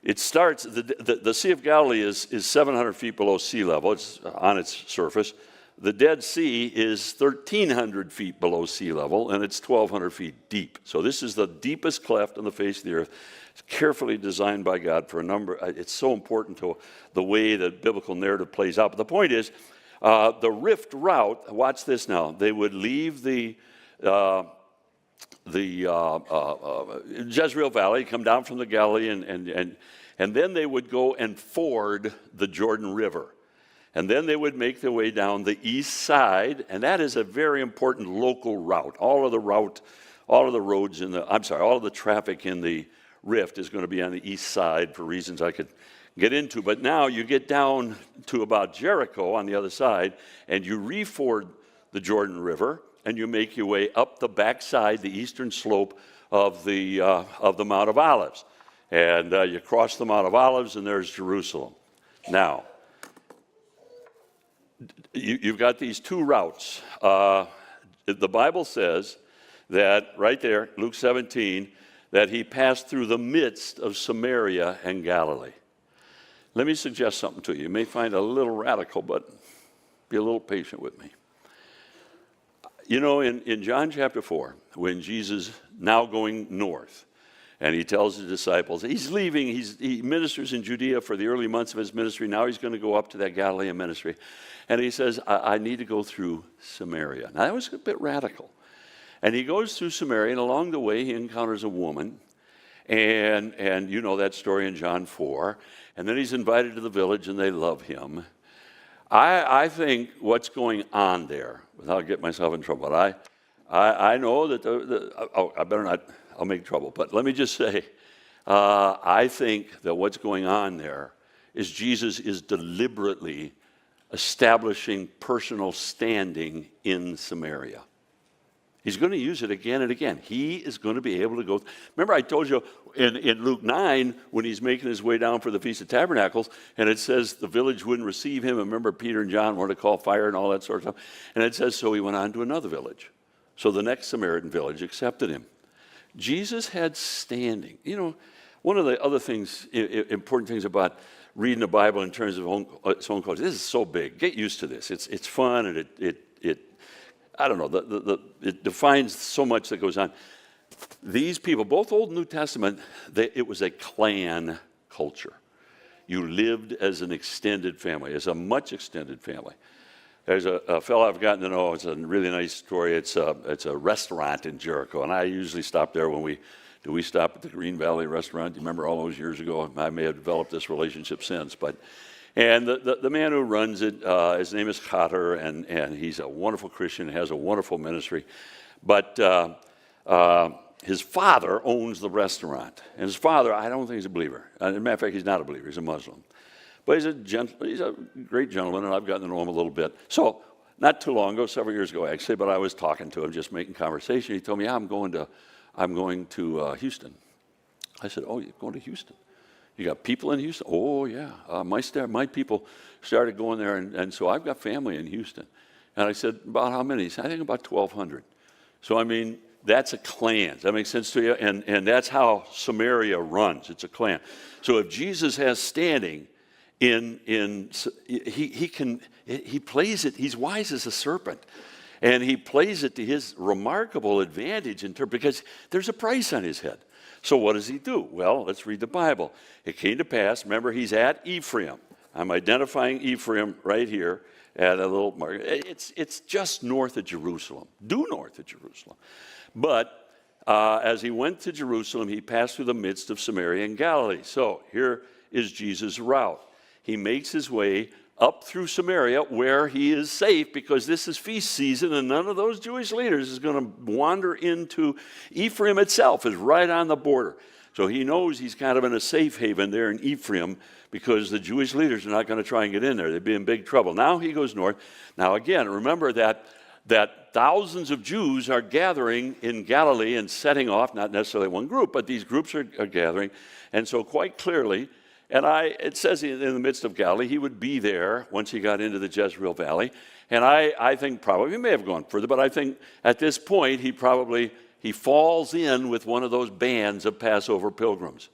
it starts, the Sea of Galilee is 700 feet below sea level. It's on its surface. The Dead Sea is 1,300 feet below sea level, and it's 1,200 feet deep. So this is the deepest cleft on the face of the earth. It's carefully designed by God for a number. It's so important to the way the biblical narrative plays out. But the point is, the Rift route, watch this now. They would leave the Jezreel Valley, come down from the Galilee, and then they would go and ford the Jordan River. And then they would make their way down the east side, and that is a very important local route. All of the traffic in the Rift is going to be on the east side for reasons I could get into. But now you get down to about Jericho on the other side, and you reford the Jordan River, and you make your way up the backside, the eastern slope of the Mount of Olives. And you cross the Mount of Olives, and there's Jerusalem. Now, you've got these two routes. The Bible says that right there, Luke 17, that he passed through the midst of Samaria and Galilee. Let me suggest something to you. You may find it a little radical, but be a little patient with me. You know, in John chapter 4, when Jesus now going north, and he tells his disciples, he's leaving, he ministers in Judea for the early months of his ministry. Now he's going to go up to that Galilean ministry. And he says, I need to go through Samaria. Now that was a bit radical. And he goes through Samaria, and along the way he encounters a woman. And you know that story in John 4. And then he's invited to the village, and they love him. I think what's going on there, without getting myself in trouble, I know that I better not, I'll make trouble. But let me just say, I think that what's going on there is Jesus is deliberately establishing personal standing in Samaria. He's going to use it again and again. He is going to be able to go. Remember, I told you in Luke 9, when he's making his way down for the Feast of Tabernacles, and it says the village wouldn't receive him. And remember, Peter and John wanted to call fire and all that sort of stuff. And it says, so he went on to another village. So the next Samaritan village accepted him. Jesus had standing. You know, one of the other things, important things about reading the Bible in terms of its own culture, this is so big. Get used to this. It's fun, and it I don't know, it defines so much that goes on. These people, both Old and New Testament, it was a clan culture. You lived as an extended family, as a much extended family. There's a fellow I've gotten to know. It's a really nice story. It's a restaurant in Jericho, and I usually stop there when we stop at the Green Valley restaurant. Do you remember all those years ago? I may have developed this relationship since, and the man who runs it, his name is Cotter, and he's a wonderful Christian, has a wonderful ministry. But his father owns the restaurant. And his father, I don't think he's a believer. As a matter of fact, he's not a believer. He's a Muslim. But he's a great gentleman, and I've gotten to know him a little bit. So not too long ago, several years ago actually, but I was talking to him, just making conversation. He told me, I'm going to Houston. I said, oh, you're going to Houston? You got people in Houston? Oh, yeah. My people started going there, and so I've got family in Houston. And I said, about how many? He said, I think about 1,200. So, I mean, that's a clan. Does that make sense to you? And that's how Samaria runs. It's a clan. So if Jesus has standing he plays it, he's wise as a serpent. And he plays it to his remarkable advantage because there's a price on his head. So what does he do? Well, let's read the Bible. It came to pass, remember, he's at Ephraim. I'm identifying Ephraim right here at a little mark. It's just north of Jerusalem, due north of Jerusalem. But as he went to Jerusalem, he passed through the midst of Samaria and Galilee. So here is Jesus' route. He makes his way up through Samaria where he is safe because this is feast season and none of those Jewish leaders is going to wander into Ephraim itself, is right on the border. So he knows he's kind of in a safe haven there in Ephraim because the Jewish leaders are not going to try and get in there. They'd be in big trouble. Now he goes north. Now again, remember that thousands of Jews are gathering in Galilee and setting off, not necessarily one group, but these groups are gathering. And so quite clearly, it says in the midst of Galilee, he would be there once he got into the Jezreel Valley. And I think probably, he may have gone further, but I think at this point he falls in with one of those bands of Passover pilgrims.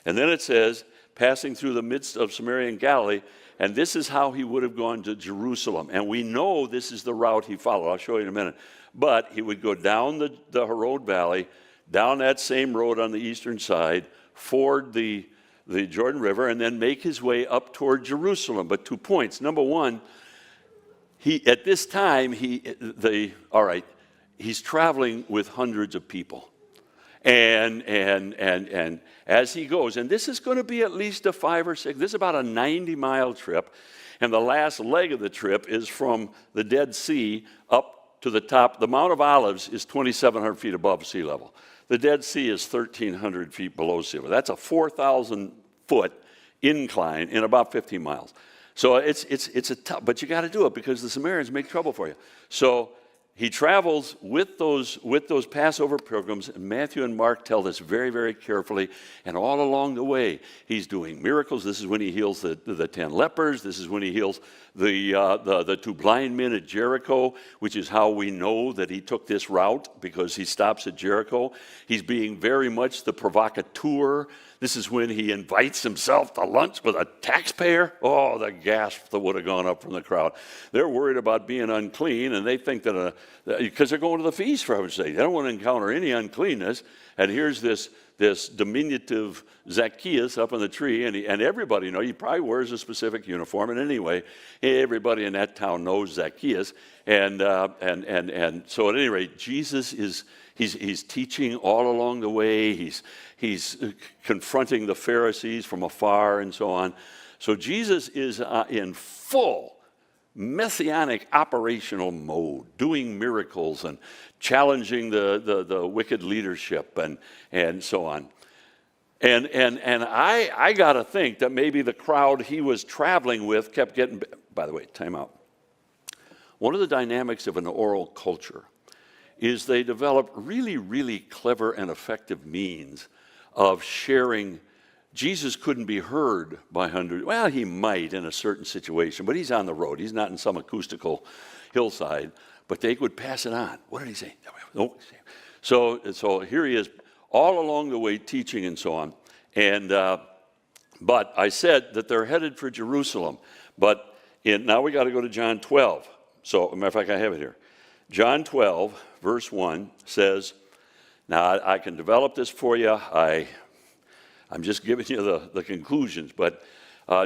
And then it says, passing through the midst of Samaria and Galilee, and this is how he would have gone to Jerusalem. And we know this is the route he followed. I'll show you in a minute. But he would go down the Harod Valley, down that same road on the eastern side, ford the Jordan River, and then make his way up toward Jerusalem. But 2 points. Number one, at this time, he's traveling with hundreds of people. And as he goes, and this is going to be at least a 5 or 6, this is about a 90-mile trip. And the last leg of the trip is from the Dead Sea up to the top. The Mount of Olives is 2,700 feet above sea level. The Dead Sea is 1,300 feet below sea level. That's a 4,000-foot incline in about 15 miles. So it's a tough, but you got to do it because the Samaritans make trouble for you. So he travels with those Passover pilgrims, and Matthew and Mark tell this very, very carefully. And all along the way, he's doing miracles. This is when he heals the 10 lepers. This is when he heals the 2 blind men at Jericho, which is how we know that he took this route, because he stops at Jericho. He's being very much the provocateur. This is when he invites himself to lunch with a taxpayer. Oh, the gasp that would have gone up from the crowd. They're worried about being unclean, and they think that because they're going to the feast, for heaven's sake. They don't want to encounter any uncleanness. And here's this diminutive Zacchaeus up on the tree, and everybody he probably wears a specific uniform. And anyway, everybody in that town knows Zacchaeus. And so at any rate, Jesus is he's teaching all along the way. He's confronting the Pharisees from afar and so on. So Jesus is in full messianic operational mode, doing miracles and challenging the wicked leadership and so on. And I got to think that maybe the crowd he was traveling with kept getting, by the way, time out. One of the dynamics of an oral culture is they develop really, really clever and effective means of sharing. Jesus couldn't be heard by hundreds. Well, he might in a certain situation, but he's on the road. He's not in some acoustical hillside, but they would pass it on. What did he say? No. So here he is all along the way teaching and so on. And but I said that they're headed for Jerusalem. But now we got to go to John 12. So, as a matter of fact, I have it here. John 12, verse 1 says, now I can develop this for you. I'm just giving you the conclusions. But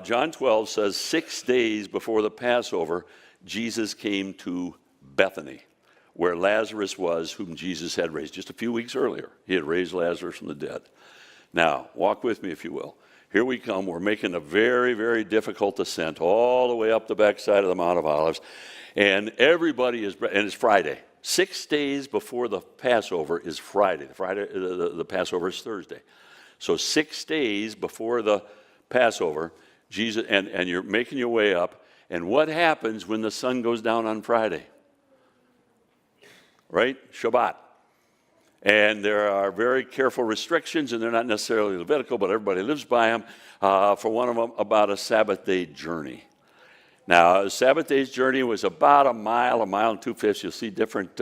John 12 says, 6 days before the Passover, Jesus came to Bethany, where Lazarus was, whom Jesus had raised. Just a few weeks earlier, he had raised Lazarus from the dead. Now, walk with me, if you will. Here we come. We're making a very, very difficult ascent all the way up the backside of the Mount of Olives. And everybody and it's Friday. 6 days before the Passover is Friday. The Passover is Thursday. So 6 days before the Passover, Jesus, and you're making your way up. And what happens when the sun goes down on Friday? Right? Shabbat. And there are very careful restrictions, and they're not necessarily Levitical, but everybody lives by them. For one of them, about a Sabbath day journey. Now, a Sabbath day's journey was about a mile and 2/5. You'll see different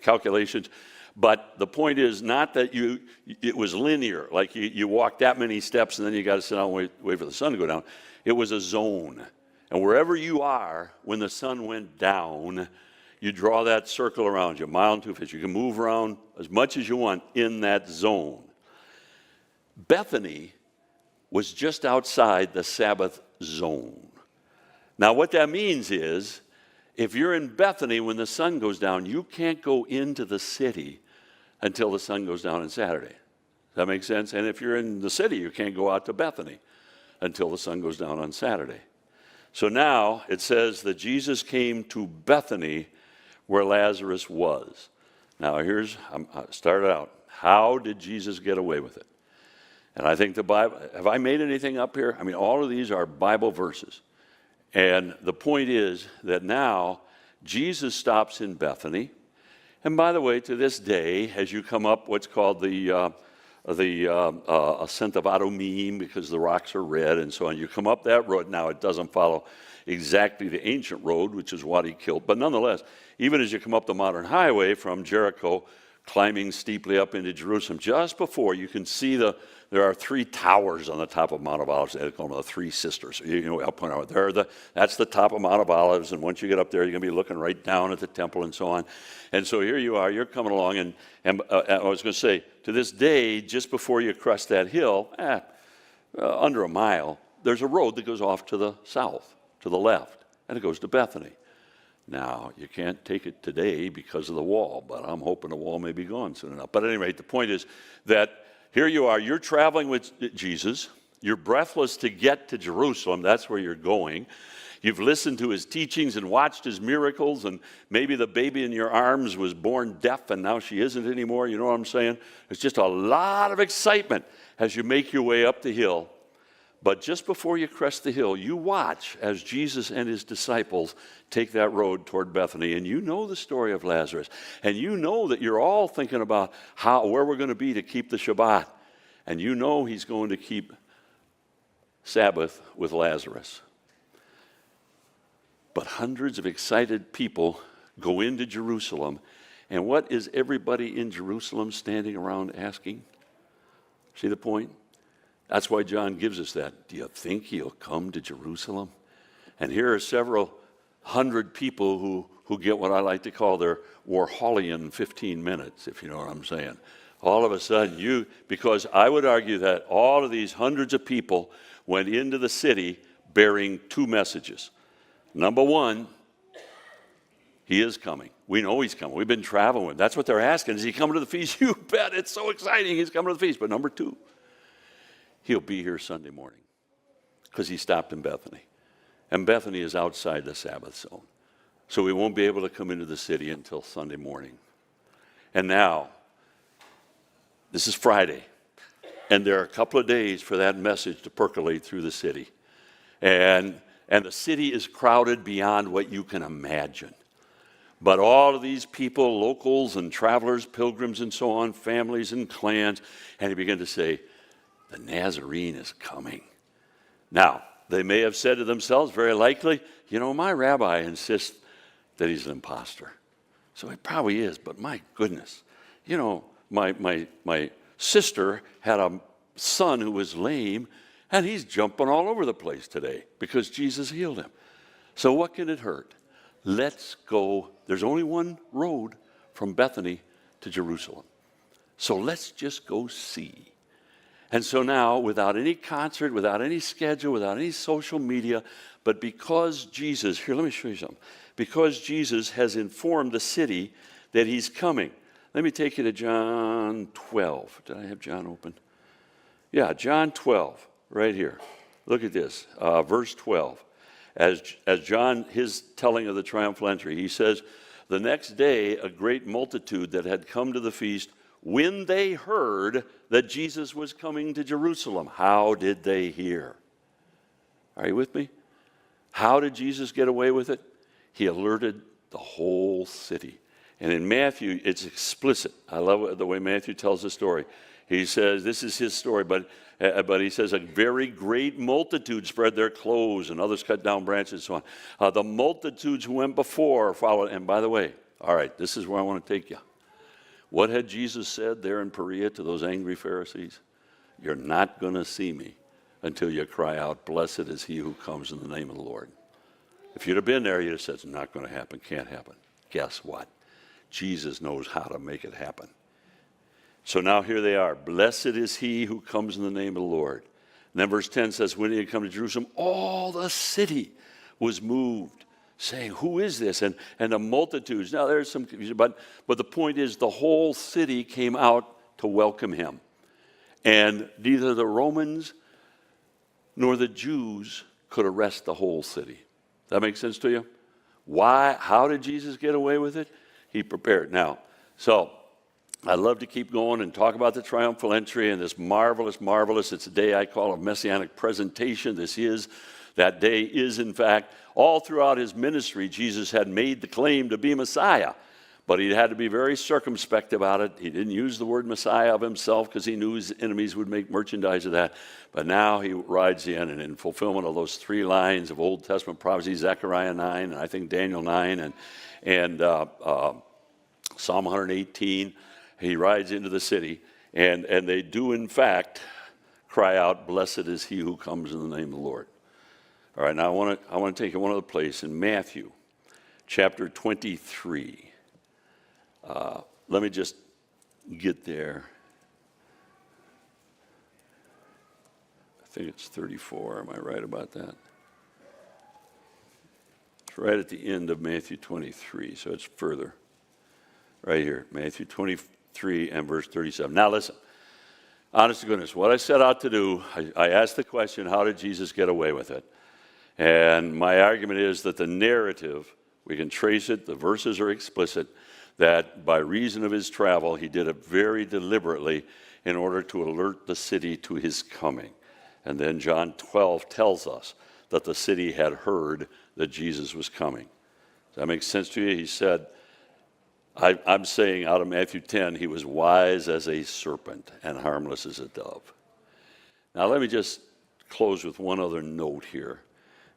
calculations. But the point is not that it was linear, like you walk that many steps and then you got to sit down and wait for the sun to go down. It was a zone. And wherever you are, when the sun went down, you draw that circle around you, 1 2/5. You can move around as much as you want in that zone. Bethany was just outside the Sabbath zone. Now, what that means is, if you're in Bethany when the sun goes down, you can't go into the city until the sun goes down on Saturday. Does that make sense? And if you're in the city, you can't go out to Bethany until the sun goes down on Saturday. So now it says that Jesus came to Bethany where Lazarus was. Now I started out. How did Jesus get away with it? And I think the Bible, have I made anything up here? I mean, all of these are Bible verses. And the point is that now Jesus stops in Bethany. And by the way, to this day, as you come up what's called the ascent of Adumim, because the rocks are red and so on, you come up that road. Now, it doesn't follow exactly the ancient road, which is what he killed. But nonetheless, even as you come up the modern highway from Jericho, climbing steeply up into Jerusalem, just before you can see there are 3 towers on the top of Mount of Olives. They call them the 3 sisters. I'll point out that's the top of Mount of Olives, and once you get up there, you're going to be looking right down at the temple and so on. And so here you are, you're coming along, and I was going to say, to this day, just before you cross that hill, under a mile, there's a road that goes off to the south, to the left, and it goes to Bethany. Now, you can't take it today because of the wall, but I'm hoping the wall may be gone soon enough. But at any rate, the point is that here you are, you're traveling with Jesus, You're breathless to get to Jerusalem. That's where you're going. You've listened to his teachings and watched his miracles, and maybe the baby in your arms was born deaf and now she isn't anymore. You know what I'm saying? It's just a lot of excitement as you make your way up the hill. But just before you crest the hill, you watch as Jesus and his disciples take that road toward Bethany. And you know the story of Lazarus. And you know that you're all thinking about where we're going to be to keep the Shabbat. And you know he's going to keep Sabbath with Lazarus. But hundreds of excited people go into Jerusalem. And what is everybody in Jerusalem standing around asking? See the point? That's why John gives us that. Do you think he'll come to Jerusalem? And here are several hundred people who get what I like to call their Warholian 15 minutes, if you know what I'm saying. All of a sudden, because I would argue that all of these hundreds of people went into the city bearing two messages. Number one, he is coming. We know he's coming. We've been traveling with him. That's what they're asking. Is he coming to the feast? You bet. It's so exciting. He's coming to the feast. But number two, he'll be here Sunday morning because he stopped in Bethany. And Bethany is outside the Sabbath zone. So we won't be able to come into the city until Sunday morning. And now, this is Friday. And there are a couple of days for that message to percolate through the city. And the city is crowded beyond what you can imagine. But all of these people, locals and travelers, pilgrims and so on, families and clans, and he began to say, the Nazarene is coming. Now, they may have said to themselves, very likely, my rabbi insists that he's an imposter. So he probably is, but my goodness. My sister had a son who was lame, and he's jumping all over the place today because Jesus healed him. So what can it hurt? Let's go. There's only one road from Bethany to Jerusalem. So let's just go see. And so now, without any concert, without any schedule, without any social media, but because Jesus, here, let me show you something. Because Jesus has informed the city that he's coming. Let me take you to John 12. Did I have John open? Yeah, John 12, right here. Look at this, verse 12. As John, his telling of the triumphal entry, he says, the next day, a great multitude that had come to the feast, when they heard that Jesus was coming to Jerusalem, how did they hear? Are you with me? How did Jesus get away with it? He alerted the whole city. And in Matthew, it's explicit. I love the way Matthew tells the story. He says, this is his story, but he says, a very great multitude spread their clothes, and others cut down branches and so on. The multitudes who went before followed. And by the way, all right, this is where I want to take you. What had Jesus said there in Perea to those angry Pharisees? You're not going to see me until you cry out, blessed is he who comes in the name of the Lord. If you'd have been there, you'd have said, it's not going to happen, can't happen. Guess what? Jesus knows how to make it happen. So now here they are. Blessed is he who comes in the name of the Lord. And then verse 10 says, when he had come to Jerusalem, all the city was moved, saying, who is this? And the multitudes. Now there's some confusion, but the point is the whole city came out to welcome him. And neither the Romans nor the Jews could arrest the whole city. That makes sense to you? Why? How did Jesus get away with it? He prepared. Now, so I'd love to keep going and talk about the triumphal entry and this marvelous, it's a day I call a messianic presentation. That day is in fact, all throughout his ministry, Jesus had made the claim to be Messiah, but he had to be very circumspect about it. He didn't use the word Messiah of himself because he knew his enemies would make merchandise of that. But now he rides in, and in fulfillment of those three lines of Old Testament prophecy, Zechariah 9, and I think Daniel 9, and Psalm 118, he rides into the city, and they do in fact cry out, blessed is he who comes in the name of the Lord. All right, now I want to take you one other place in Matthew, chapter 23. Let me just get there. I think it's 34. Am I right about that? It's right at the end of Matthew 23, so it's further. Right here, Matthew 23 and verse 37. Now listen, honest to goodness, what I set out to do, I asked the question, how did Jesus get away with it? And my argument is that the narrative, we can trace it, the verses are explicit, that by reason of his travel, he did it very deliberately in order to alert the city to his coming. And then John 12 tells us that the city had heard that Jesus was coming. Does that make sense to you? He said, I'm saying out of Matthew 10, he was wise as a serpent and harmless as a dove. Now let me just close with one other note here,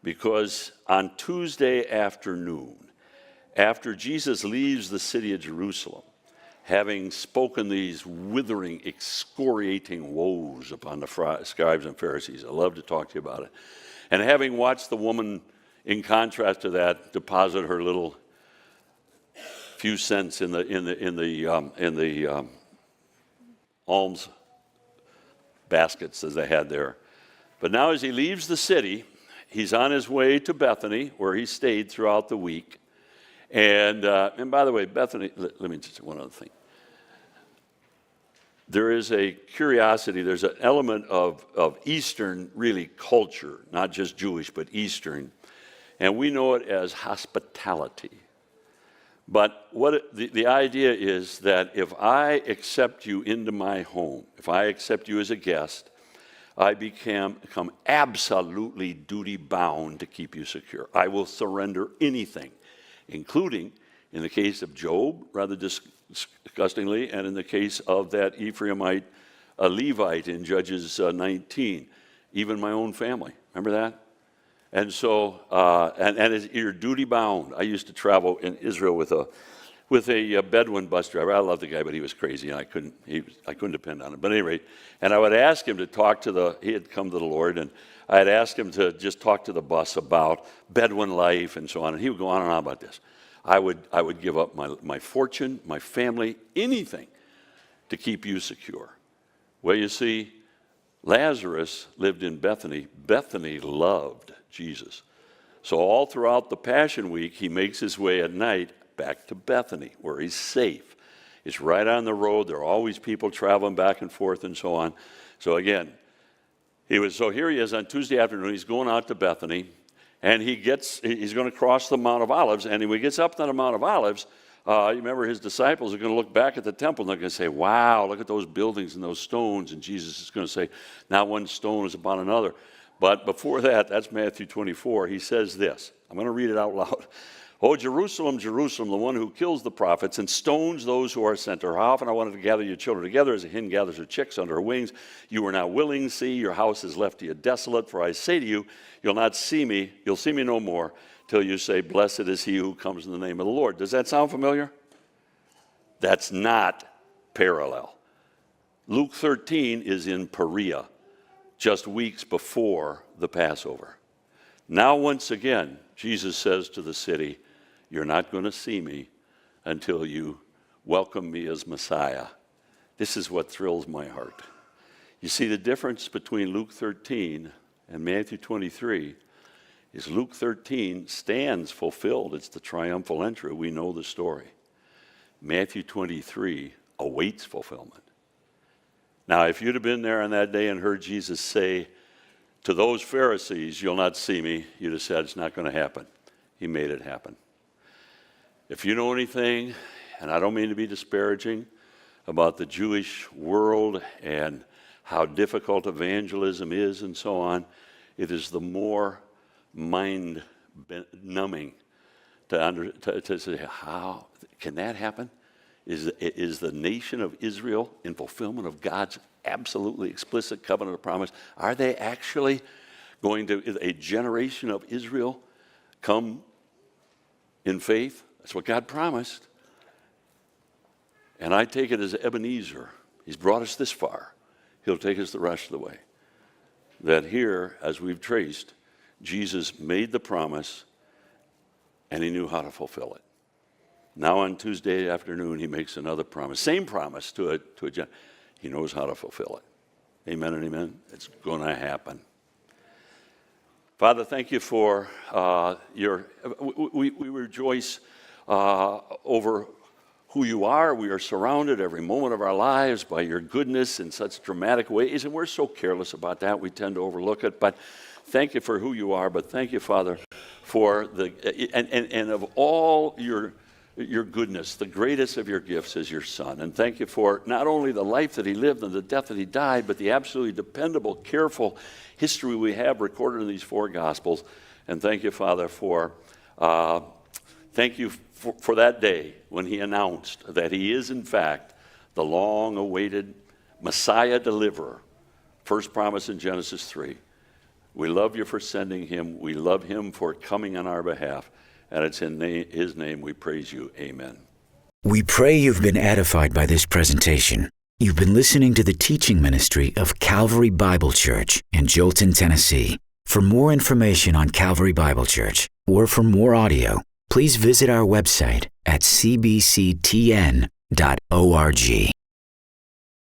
because on Tuesday afternoon, after Jesus leaves the city of Jerusalem, having spoken these withering, excoriating woes upon the scribes and Pharisees, I love to talk to you about it, and having watched the woman, in contrast to that, deposit her little few cents in the alms baskets as they had there. But now as he leaves the city, he's on his way to Bethany, where he stayed throughout the week. And by the way, Bethany, let me just say one other thing. There is a curiosity, there's an element of Eastern, really, culture, not just Jewish, but Eastern. And we know it as hospitality. But the idea is that if I accept you into my home, if I accept you as a guest, I become absolutely duty-bound to keep you secure. I will surrender anything, including, in the case of Job, rather disgustingly, and in the case of that Ephraimite Levite in Judges 19, even my own family. Remember that? And so, you're duty-bound. I used to travel in Israel with a Bedouin bus driver. I loved the guy, but he was crazy, and I couldn't depend on him. But anyway, and I would ask him to talk he had come to the Lord, and I had asked him to just talk to the bus about Bedouin life and so on, and he would go on and on about this. I would give up my fortune, my family, anything to keep you secure. Well, you see, Lazarus lived in Bethany. Bethany loved Jesus. So all throughout the Passion Week, he makes his way at night back to Bethany, where he's safe. It's right on the road. There are always people traveling back and forth and so on. So again, so here he is on Tuesday afternoon. He's going out to Bethany, and he's going to cross the Mount of Olives. And when he gets up to the Mount of Olives, you remember his disciples are going to look back at the temple, and they're going to say, wow, look at those buildings and those stones. And Jesus is going to say, not one stone is upon another. But before that, that's Matthew 24, he says this. I'm going to read it out loud. Oh, Jerusalem, Jerusalem, the one who kills the prophets and stones those who are sent to her. How often I wanted to gather your children together as a hen gathers her chicks under her wings. You were not willing. See, your house is left to you desolate. For I say to you, you'll see me no more, till you say, blessed is he who comes in the name of the Lord. Does that sound familiar? That's not parallel. Luke 13 is in Perea, just weeks before the Passover. Now, once again, Jesus says to the city, you're not going to see me until you welcome me as Messiah. This is what thrills my heart. You see, the difference between Luke 13 and Matthew 23 is Luke 13 stands fulfilled. It's the triumphal entry. We know the story. Matthew 23 awaits fulfillment. Now, if you'd have been there on that day and heard Jesus say to those Pharisees, you'll not see me, you'd have said, it's not going to happen. He made it happen. If you know anything, and I don't mean to be disparaging, about the Jewish world and how difficult evangelism is and so on, it is the more mind-numbing to say, how can that happen? Is the nation of Israel in fulfillment of God's absolutely explicit covenant of promise? Are they actually going to, a generation of Israel, come in faith? That's what God promised. And I take it as Ebenezer. He's brought us this far. He'll take us the rest of the way. That here, as we've traced, Jesus made the promise, and he knew how to fulfill it. Now on Tuesday afternoon, he makes another promise. Same promise to a generation. He knows how to fulfill it. Amen and amen. It's going to happen. Father, thank you for we rejoice over who you are. We are surrounded every moment of our lives by your goodness in such dramatic ways, and we're so careless about that. We tend to overlook it, but thank you for who you are. But thank you, Father, for and of all your goodness, the greatest of your gifts is your Son. And thank you for not only the life that he lived and the death that he died, but the absolutely dependable, careful history we have recorded in these 4 Gospels. And thank you, Father, for that day when he announced that he is, in fact, the long-awaited Messiah deliverer. First promise in Genesis 3. We love you for sending him. We love him for coming on our behalf. And it's in his name we praise you. Amen. We pray you've been edified by this presentation. You've been listening to the teaching ministry of Calvary Bible Church in Jolton, Tennessee. For more information on Calvary Bible Church or for more audio, please visit our website at cbctn.org.